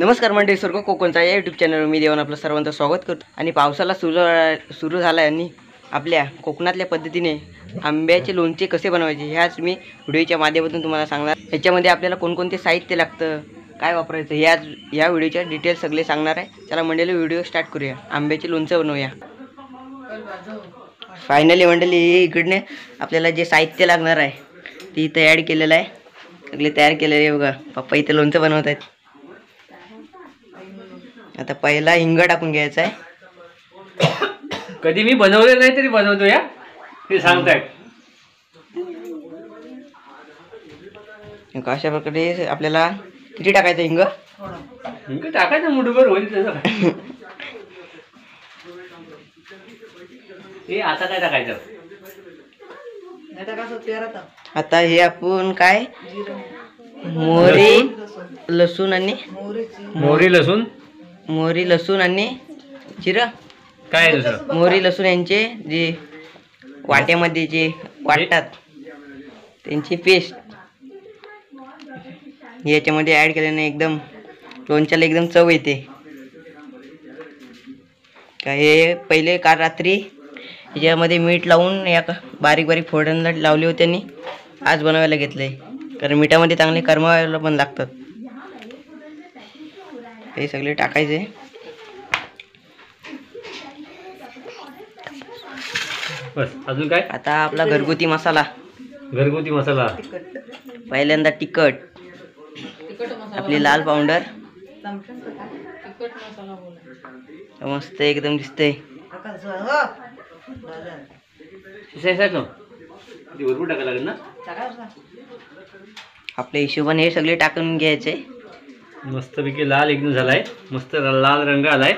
नमस्कार मंडळी, स्वर्ग कोकणचा या यूट्यूब चॅनलवर मी देवान आपलं सर्वांचं स्वागत करतो। आणि पावसाला सुरू झाला आणि आपल्या कोकणातल्या पद्धतीने आंब्याचे लोणचे कसे बनवायचे ह्याच मी व्हिडिओच्या माध्यमातून तुम्हाला सांगणार। याच्यामध्ये आपल्याला कोणकोणते साहित्य लागतं, काय वापरायचं या व्हिडिओच्या डिटेल सगळे सांगणार आहे। चला मंडळी व्हिडिओ स्टार्ट करूया, आंब्याचे लोणचे बनवूया। फायनली मंडळी इकडने आपल्याला जे साहित्य लागणार आहे ते इथे ॲड केलेलं आहे, सगळे तयार केलेले आहे बघा। पप्पा इथे लोणचं बनवत आहेत। आता पहिला हिंग टाकून घ्यायचा आहे। कधी मी बनवले नाही तरी बनवतो या ते सांगतायत। अशा प्रकारे आपल्याला किती टाकायचं हिंग? हिंग टाकायचं मुठभर होईल तसं। हे आता काय टाकायचं? आता हे आपण काय मोहरी लसूण आणि जिरं, काय दुसरं मोहरी लसूण यांचे जे वाट्यामध्ये जे वाटतात त्यांची पेस्ट याच्यामध्ये ॲड केल्याने एकदम लोणच्याला एकदम चव येते। का हे पहिले काल रात्री याच्यामध्ये मीठ लावून या बारीक बारीक फोडणीला लावले होते आणि आज बनवायला घेतले, कारण मिठामध्ये चांगले करमायला पण लागतात। हे सगळे टाकायचे। बस अजून काय? आता आपला घरगुती मसाला पहिल्यांदा तिखट, आपली लाल पावडर मस्त एकदम दिसते। भरपूर टाकायला लागेल ना? आपल्या हिशोबाने हे सगळे टाकून घ्यायचे। मस्तपैकी लाल एकदम झालाय, मस्त लाल रंग आलाय।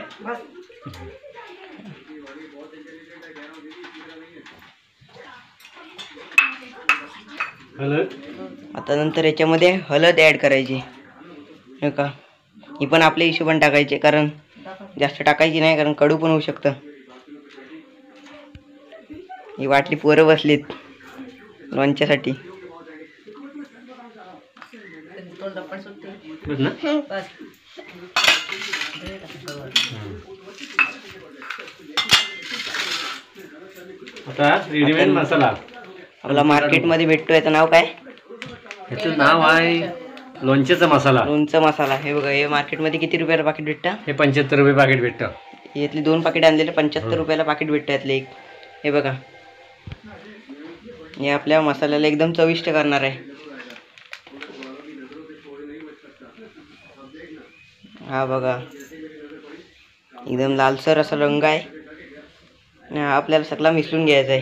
हळद आता नंतर याच्यामध्ये हळद ॲड करायची, हे का ही पण आपल्या हिशोबाने टाकायची, कारण जास्त टाकायची नाही, कारण कडू पण होऊ शकतं। ही वाटली पोरं बसलीत लोणच्यासाठी। बस ना? आता रेडीमेड मसाला आपला मार्केटमध्ये भेटतो, याचं नाव काय? याचं नाव आहे लोणचेचा मसाला। लोणचा मसाला हे बघा, हे मार्केटमध्ये किती रुपयाला पाकिट भेटतं? हे 75 रुपये पाकिट भेटतं। यातली 2 पाकिट आणलेले 75 रुपयाला पाकिट भेटतं यातले एक। हे बघा, हे आपल्या मसाल्याला एकदम चविष्ट करणार आहे। हा बघा, एकदम लालसर असा रंग आहे आणि हा आपल्याला सगळा मिसळून घ्यायचा आहे।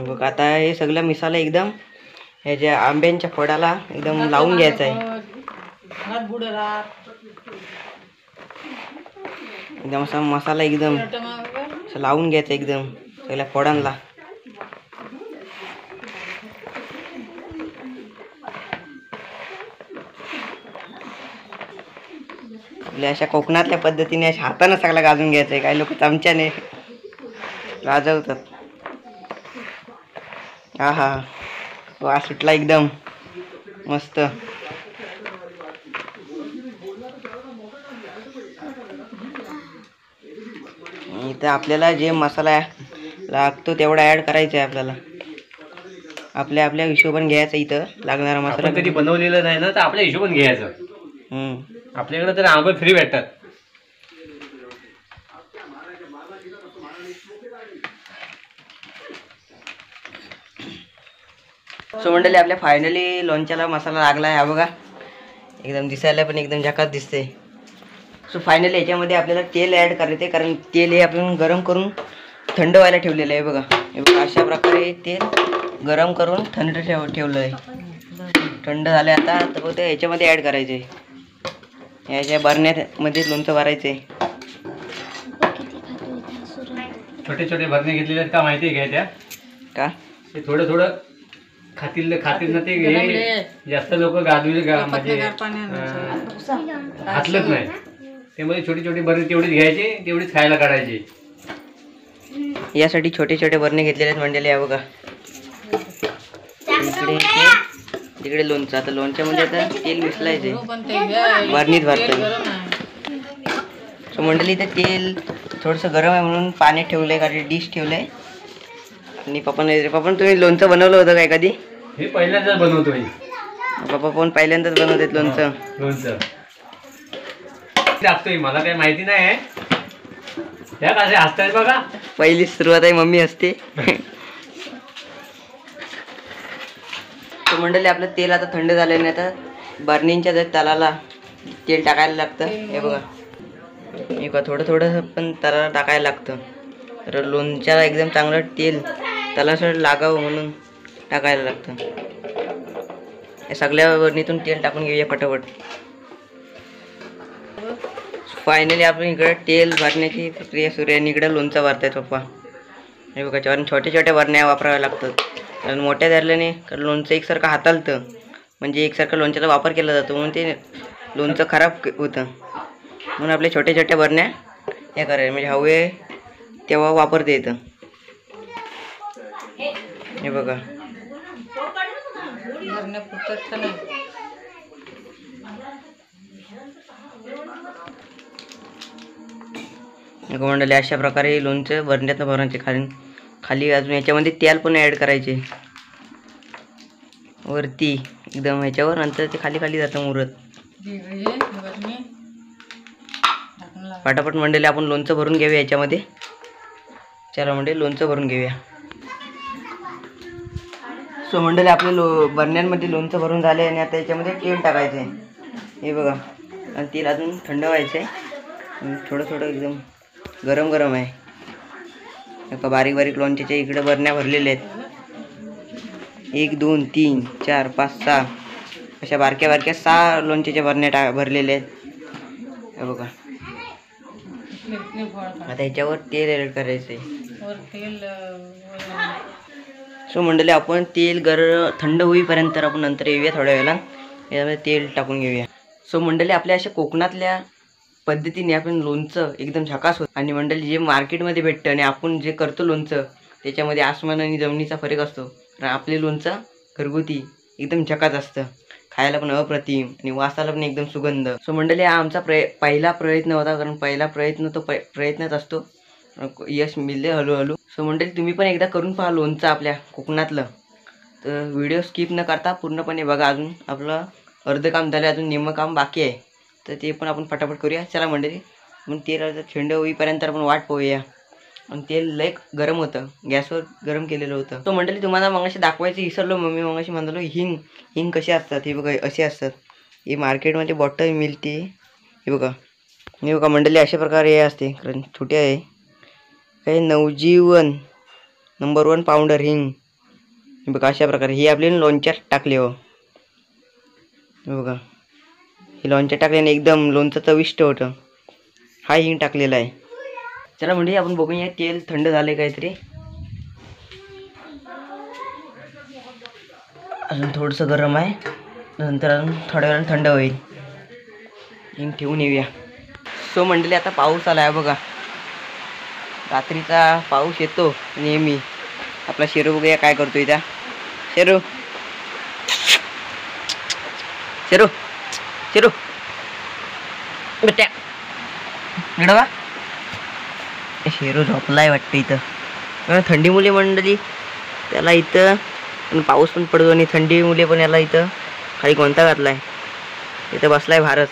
बघा, आता हे सगळं मिसाला एकदम ह्याच्या आंब्यांच्या फोडाला एकदम लावून घ्यायचं आहे। एकदम असा मसाला एकदम असं लावून घ्यायचा एकदम सगळ्या फोडांना। आपल्या अशा कोकणातल्या पद्धतीने अशा हाताने सगळा गाजून घ्यायचा आहे, काही लोक चमच्याने गाजवतात। हा हा, वास सुटला एकदम मस्त। इथं आपल्याला जे मसाला लागतो तेवढा ॲड करायचा आहे आपल्याला, आपल्या आपल्या हिशोबाने घ्यायचा। इथं लागणारा मसाला कधी बनवलेलं नाही ना, तर आपल्या हिशोबाने घ्यायचं। आपल्याकडे तर आंबे फ्री भेटतात। सो मंडळी, आपल्या फायनली लोणच्याला मसाला लागला आहे, हा बघा एकदम दिसायला पण एकदम झकास दिसते। सो फायनली याच्यामध्ये आपल्याला तेल ॲड करायचे, कारण तेल हे आपण गरम करून थंड व्हायला ठेवलेलं आहे। बघा, हे बघा अशा प्रकारे तेल गरम करून थंड ठेवलं आहे। थंड झाले आता तर ते याच्यामध्ये ॲड करायचे, याच्या बरण्यामध्ये लोणचं भरायचे। छोटे छोटे भरणे घेतलेले आहेत का माहिती आहे त्या का? ते थोडं थोडं खातील ना ते, जास्त लोक गाजविल म्हणजे घातलंच नाही। ते मध्ये छोटी छोटी बरणी तेवढीच घ्यायची, तेवढीच खायला काढायची। यासाठी छोटे छोटे बरणे घेतलेले आहेत मंडळी, या बघा इकडे तेल, तिकडे लोणचं. आता लोणच्यामध्ये आता तेल मिसलायचे, बरणीत भरतं. सो मंडळी इथे तेल थोडंसं गरम आहे म्हणून पाण्यात ठेवलंय, कारण डिश ठेवलंय. आणि पप्पा तुम्ही लोणचं बनवलं होतं काय कधी? हे पहिल्यांदाच बनवतोय. पप्पा पण पहिल्यांदाच बनवतात लोणचं. लोणचं टाकतोय, मला काही माहिती नाही. त्या कसे हसतायत बघा. पहिली सुरुवात आहे मम्मी असते. तो मंडळी आपलं तेल आता थंड झालेलं नाही. आता बर्नींच्या तलाला तेल टाकायला लागतं. हे बघा, हे बघा थोडं पण तलाला टाकायला लागतं. तर लोणच्याला एकदम चांगलं तेल तलासर लागावं म्हणून टाकायला लागतं. हे सगळ्या बर्नीतून तेल टाकून घेऊया पटापट. फायनली आपण इकडे तेल भरण्याची प्रक्रिया सुरू आहे आणि इकडे लोणचं भरतायत पप्पा. हे बघा, कारण छोट्या बरण्या वापराव्या लागतात. कारण मोठ्या धरल्याने लोणचं एकसारखं हाताळतं, म्हणजे एकसारखं लोणच्याचा वापर केला जातो, म्हणून ते लोणचं खराब होतं. म्हणून आपल्या छोट्या बरण्या हे करायला, म्हणजे हवे तेव्हा वापरता येतं. हे बघा, मंडळी अशा प्रकारे लोणचं बरण्यातनं भरायचे. खाली अजून याच्यामध्ये तेल पण ॲड करायचे वरती एकदम ह्याच्यावर, नंतर ते खाली जातं मुरत. पटापट मंडळी आपण लोणचं भरून घेऊया याच्यामध्ये. चला मंडळी लोणचं भरून घेऊया. सो मंडळी आपले बरण्यांमध्ये लोणचं भरून झाले आणि आता याच्यामध्ये तेल टाकायचं आहे. हे बघा, आणि तेल अजून थंड व्हायचं आहे. थोडं एकदम गरम आहे. बारीक लोणच्याच्या इकडे बरण्या भरलेल्या आहेत. 1 2 3 4 5 6 अशा बारक्या 6 लोणच्याच्या बरण्या भरलेल्या आहेत. हे बघा, आता ह्याच्यावर तेल ॲड करायचं आहे. सो मंडळी आपण तेल थंड होईपर्यंत आपण नंतर येऊया थोड्या वेळेला. यामध्ये तेल टाकून घेऊया. सो मंडळी आपल्या अशा कोकणातल्या पद्धतीने आपण लोणचं एकदम झकास होतं. आणि मंडळी जे मार्केटमध्ये भेटतं आणि आपण जे करतो लोणचं, त्याच्यामध्ये आसमान आणि जमिनीचा फरक असतो. कारण आपले लोणचं घरगुती एकदम झकास असतं, खायला पण अप्रतिम आणि वासाला पण एकदम सुगंध. सो मंडळी हा आमचा पहिला प्रयत्न होता, कारण पहिला प्रयत्न तो प्रयत्नच असतो. यश मिळले हळूहळू. सो मंडळी तुम्ही पण एकदा करून पहा लोणचं आपल्या कोकणातलं. तर व्हिडिओ स्किप न करता पूर्णपणे बघा. अजून आपलं अर्धं काम झालं, अजून निम्मं काम बाकी आहे, तर ते पण आपण फटाफट करूया. चला मंडळी, मग तेल थंड होईपर्यंत आपण वाट पाहूया. आणि तेल लय गरम होतं, गॅसवर गरम केलेलं होतं. तो मंडळी तुम्हाला मगाशी दाखवायचं विसरलो. मम्मी मगाशी म्हणालो हिंग कशी असतात. हे बघा, असे असतात. हे मार्केटमध्ये बॉटल मिळते. हे बघा मंडळी, अशा प्रकारे हे असते, कारण छोटे आहे. काही नवजीवन नंबर 1 पावडर हिंग. हे बघा, अशा प्रकारे ही आपली लोणच्यात टाकली. हो, हे बघा, हे लोणच्यात टाकल्याने एकदम लोणचं चविष्ट होतं. हा हिंग टाकलेला आहे. चला म्हणजे आपण बघूया तेल थंड झाले काहीतरी. अजून थोडंसं गरम आहे, नंतर अजून थोड्या वेळानं थंड होईल. हिंग ठेवून येऊया. सो मंडळी आता पाऊस आला आहे बघा. रात्रीचा पाऊस येतो नेहमी. आपला शेरू बघूया काय करतो इथं. शेरू बेटा, इकडं बा. शेरू झोपलाय वाटतं इथं. थंडी मुले मंडळी त्याला इथं, आणि पाऊस पण पडतो आणि थंडी मुले पण याला इथं खाली कोणता घातलाय. इथं बसलाय भारत.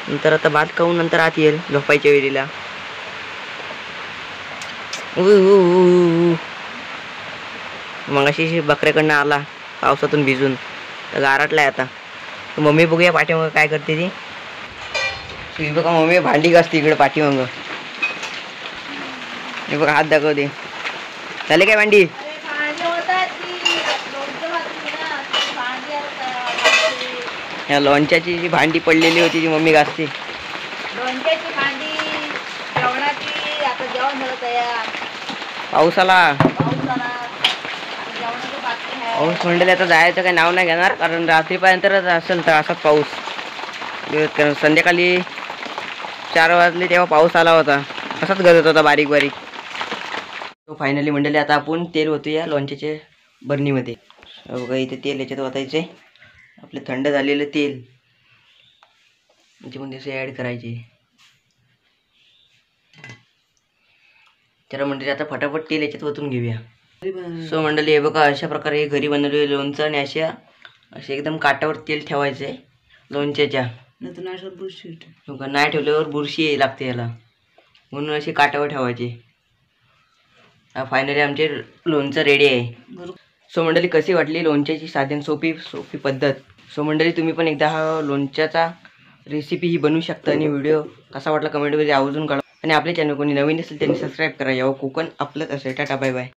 नंतर आता भात खाऊन नंतर आत येईल झोपायच्या वेळेला. मगाशी बकऱ्याकडनं आला पावसातून भिजून, तर गारटलाय आता. मम्मी बघूया पाठीमागं काय करते ती. ही बघा मम्मी भांडी घासते इकडे पाठीमागं. हे बघा हात दाखवते. झाले काय भांडी? या लोणच्याची जी भांडी पडलेली होती ती मम्मी घासते. लोणच्याची भांडी जेवणाची. आता जेवण झालं तयार. पाऊस आला. जेवणाचं बाकी आहे. पाऊस मंडळी आता जायचं काही नाव नाही घेणार, कारण रात्रीपर्यंतच असेल तर असाच पाऊस. संध्याकाळी 4 वाजले तेव्हा पाऊस आला होता, असाच गरज होता बारीक. तो फायनली मंडळी आता आपण तेल होतो या लोणच्याच्या बरणीमध्ये. बघा इथे तेल याच्यात ओतायचे. आपले थंड झालेलं तेल याच्यामध्ये असे ॲड करायचे. तर मंडळी आता फटाफट तेल याच्यात ओतून घेऊया. सो मंडळी हे बघा अशा प्रकारे हे घरी बनवलेलं लोणचं आणि असे एकदम काटावर तेल ठेवायचे लोणच्याच्या. नाही ठेवल्यावर बुरशी लागते याला, म्हणून असे काटावर ठेवायचे. फायनली आमचे लोणचं रेडी आहे. सो मंडळी कशी वाटली लोणच्याची साधी सोपी पद्धत. सो मंडळी तुम्ही पण एकदा हा लोणच्याचा रेसिपी ही बनवू शकता आणि व्हिडिओ कसा वाटला कमेंटमध्ये आवर्जून कळवा. आणि आपल्या चॅनल कोणी नवीन असेल त्यांनी सबस्क्राईब करा. यावं कोकण आपलंच असेल. Tata bye bye.